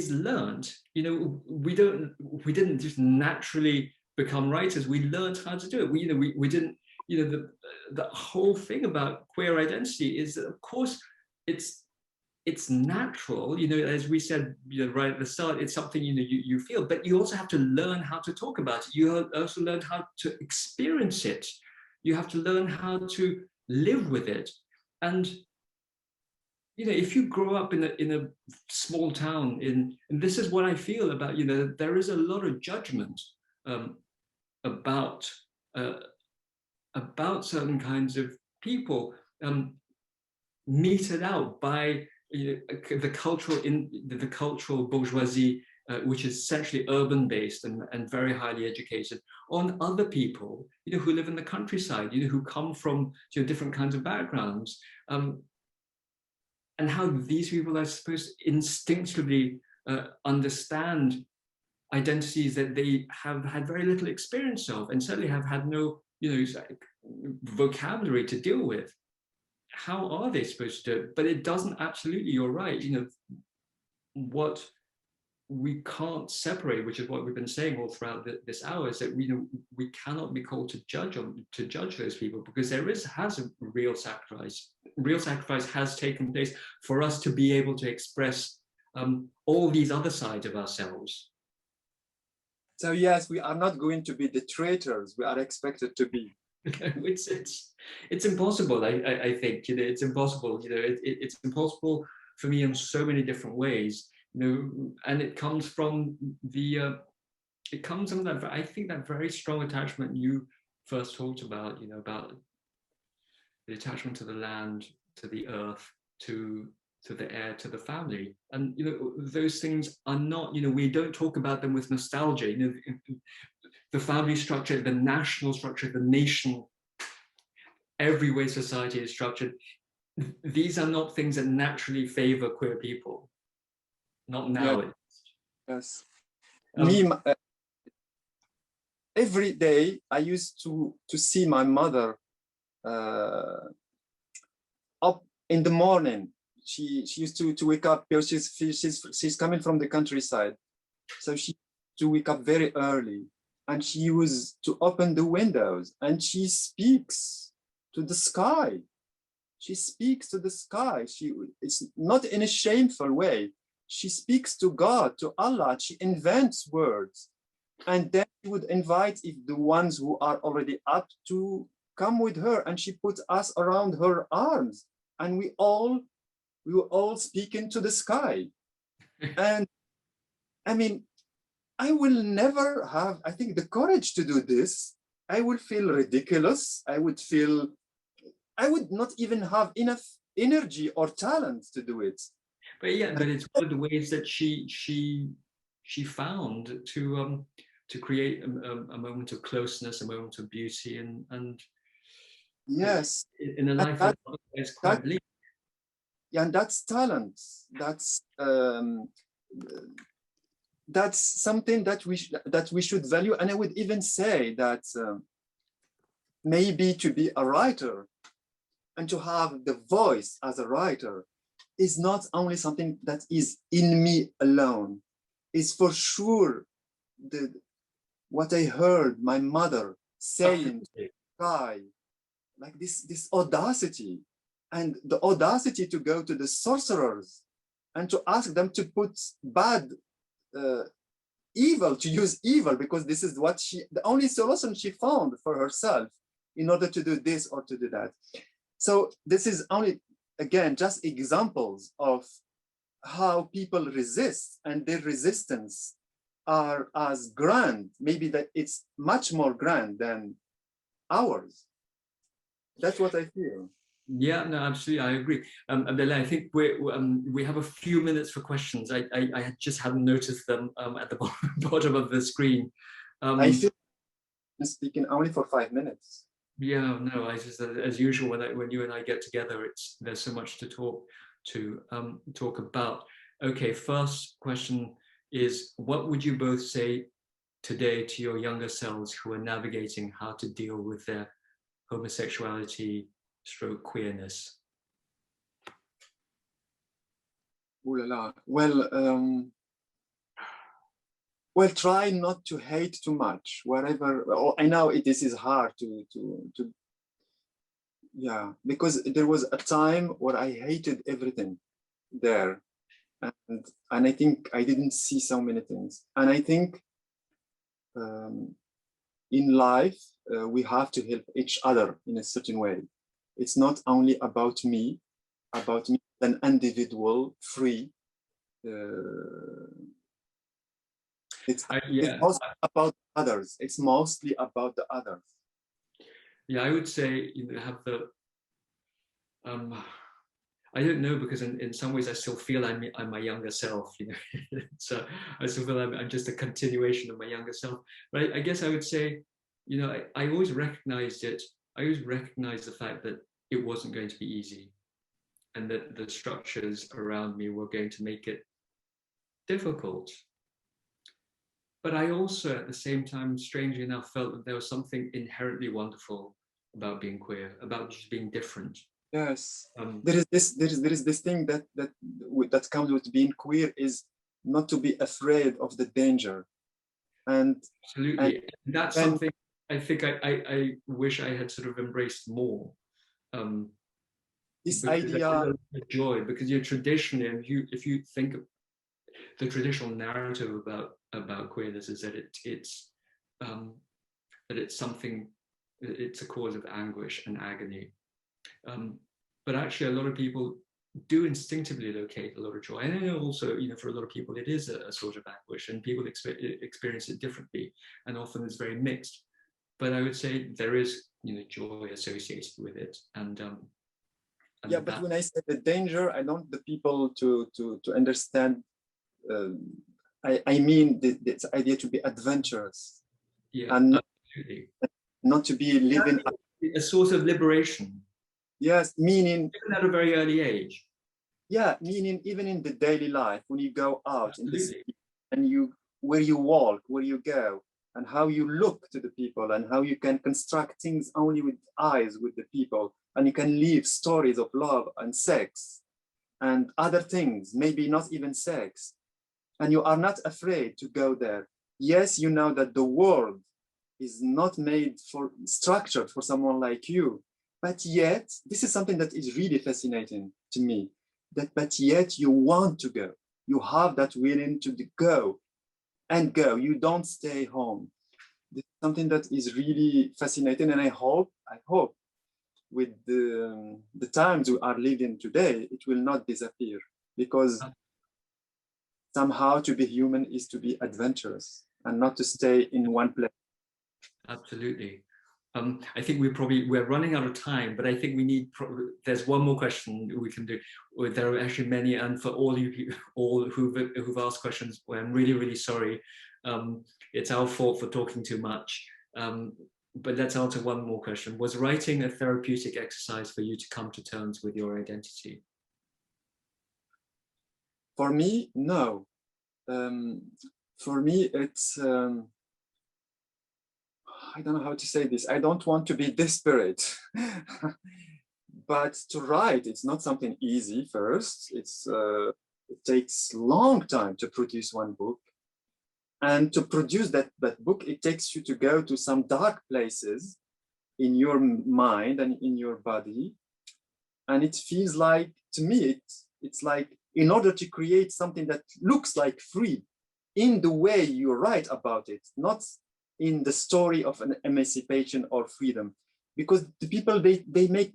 learned. We didn't just naturally become writers, we learned how to do it. We didn't, the whole thing about queer identity is that, of course, it's natural, as we said, right at the start, it's something, you feel, but you also have to learn how to talk about it. You also learn how to experience it. You have to learn how to live with it. And, if you grow up in a small town, and this is what I feel about, there is a lot of judgment about certain kinds of people, meted out by the cultural bourgeoisie, which is essentially urban-based and very highly educated, on other people, who live in the countryside, who come from different kinds of backgrounds, and how these people, I suppose, instinctively understand identities that they have had very little experience of, and certainly have had no, vocabulary to deal with. How are they supposed to do it? But it doesn't absolutely, you're right, what we can't separate, which is what we've been saying all throughout this hour, is that we cannot be called to judge those people, because has a real sacrifice. Real sacrifice has taken place for us to be able to express all these other sides of ourselves. So yes, we are not going to be the traitors we are expected to be. It's impossible. I think it's impossible. It's impossible for me in so many different ways. And it comes from that, I think, that very strong attachment you first talked about. About the attachment to the land, to the earth, to the air, to the family, and those things are not. We don't talk about them with nostalgia. The family structure, the national structure, the nation, every way society is structured, these are not things that naturally favor queer people. Not now. Yeah. Yes. Every day I used to see my mother up in the morning. She used to wake up because she's coming from the countryside, so she used to wake up very early. And she used to open the windows, and she speaks to the sky. She speaks to the sky. It's not in a shameful way. She speaks to God, to Allah. She invents words. And then she would invite the ones who are already up to come with her. And she puts us around her arms. And we were all speaking to the sky. And I mean, I will never have, I think, the courage to do this. I will feel ridiculous. I would not even have enough energy or talent to do it. But it's one of the ways that she found to create a moment of closeness, a moment of beauty, and yes, in a life that is quite bleak. Yeah, and that's talent. That's something that we should value. And I would even say that maybe to be a writer and to have the voice as a writer is not only something that is in me alone. It's for sure what I heard my mother saying to the sky, like this audacity, and the audacity to go to the sorcerers and to ask them to put bad evil, to use evil, because this is what the only solution she found for herself in order to do this or to do that. So this is only, again, just examples of how people resist, and their resistance are as grand, maybe that it's much more grand than ours. That's what I feel. Yeah, no, absolutely, I agree. Abdellah, I think we have a few minutes for questions. I just hadn't noticed them at the bottom of the screen. I feel I'm speaking only for 5 minutes. Yeah, no, I just, as usual, when you and I get together, there's so much to talk about. Okay, first question is, what would you both say today to your younger selves who are navigating how to deal with their homosexuality / queerness? Ooh la la. Well, well, try not to hate too much. Whatever. I know this is hard to yeah, because there was a time where I hated everything there, and I think I didn't see so many things. And I think in life we have to help each other in a certain way. It's not only about me as an individual, free. It's mostly about others. It's mostly about the others. Yeah, I would say have the. I don't know, because in some ways I still feel I'm my younger self. So I still feel I'm just a continuation of my younger self. But I guess I would say, I always recognized it. I always recognized the fact that it wasn't going to be easy, and that the structures around me were going to make it difficult. But I also, at the same time, strangely enough, felt that there was something inherently wonderful about being queer, about just being different. Yes, there is this thing that comes with being queer, is not to be afraid of the danger. And absolutely, that's something I think I wish I had sort of embraced more. This idea of joy, because traditionally, if you think of the traditional narrative about queerness, is that it's something, it's a cause of anguish and agony. But actually, a lot of people do instinctively locate a lot of joy. And I know also, for a lot of people, it is a sort of anguish, and people experience it differently, and often it's very mixed. But I would say there is, joy associated with it. And yeah, but when I say the danger, I don't want the people to understand. I mean this idea to be adventurous, and not to be living a source of liberation. Yes, meaning even at a very early age. Yeah, meaning even in the daily life, when you go out in the city, and where you walk, where you go, and how you look to the people, and how you can construct things only with eyes with the people, and you can leave stories of love and sex and other things, maybe not even sex, and you are not afraid to go there. Yes, you know that the world is not made structured for someone like you, but yet this is something that is really fascinating to me. But yet you want to go. You have that willing to go and go. You don't stay home. This is something that is really fascinating, and I hope with the times we are living today, it will not disappear, because somehow to be human is to be adventurous and not to stay in one place. Absolutely. I think we're running out of time, but I think we need, there's one more question we can do. There are actually many, and for all who've asked questions, well, I'm really, really sorry. It's our fault for talking too much. But let's answer one more question. Was writing a therapeutic exercise for you to come to terms with your identity? For me, no. For me, it's, I don't know how to say this. I don't want to be desperate, but to write, it's not something easy first. It takes a long time to produce one book. And to produce that book, it takes you to go to some dark places in your mind and in your body. And it feels like, to me, it's like, in order to create something that looks like free in the way you write about it, not in the story of an emancipation or freedom, because the people, they make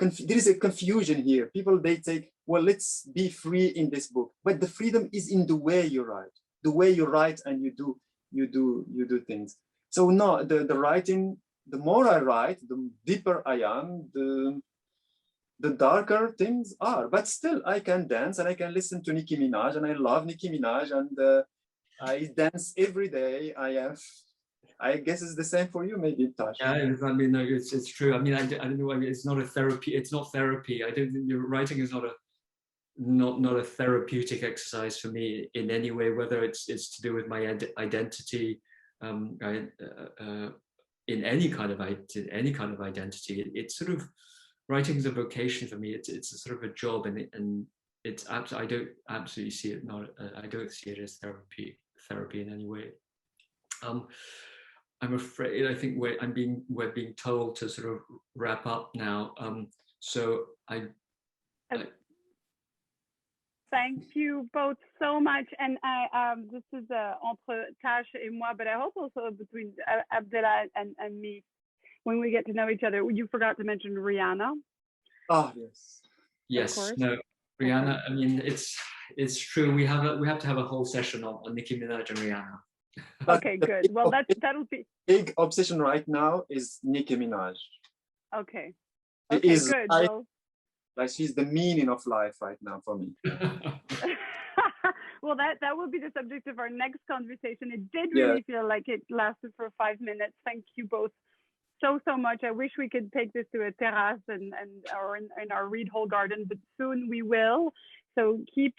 there is a confusion here. People, they take, well, let's be free in this book, but the freedom is in the way you write, and you do things. So no, the writing, the more I write, the deeper I am, the darker things are. But still, I can dance and I can listen to Nicki Minaj, and I love Nicki Minaj, and I dance every day. I guess it's the same for you, maybe, Tash. Yeah, I mean, no, it's true. I mean, I don't know. It's not a therapy. It's not therapy. I don't think your writing is not a therapeutic exercise for me in any way. Whether it's to do with my identity, in any kind of identity. It's sort of, writing is a vocation for me. It's a sort of a job, and it's I don't absolutely see it. I don't see it as therapy in any way. I'm afraid, I think we're being told to sort of wrap up now. So thank you both so much. And this is entre Tash et moi, but I hope also between Abdellah and me, when we get to know each other. You forgot to mention Rihanna. Ah, yes. Yes, no, Rihanna. Okay. I mean, it's true. We have to have a whole session on Nicki Minaj and Rihanna. Okay, good. Well, that'll be big obsession right now is Nicki Minaj. Okay. It is good. Well, like she's the meaning of life right now for me. Well, that will be the subject of our next conversation. It did really feel like it lasted for 5 minutes. Thank you both so much. I wish we could take this to a terrace or in our Read Hall garden, but soon we will. So keep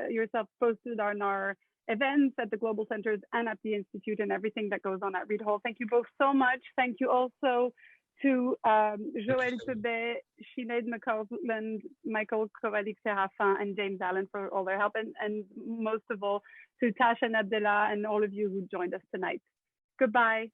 yourself posted on our events at the Global Centers and at the Institute and everything that goes on at Read Hall. Thank you both so much. Thank you also to Joël Tebet, Sinead McCausland, Michael Kovalik-Serafin, and James Allen for all their help. And most of all, to Tash and Abdellah and all of you who joined us tonight. Goodbye.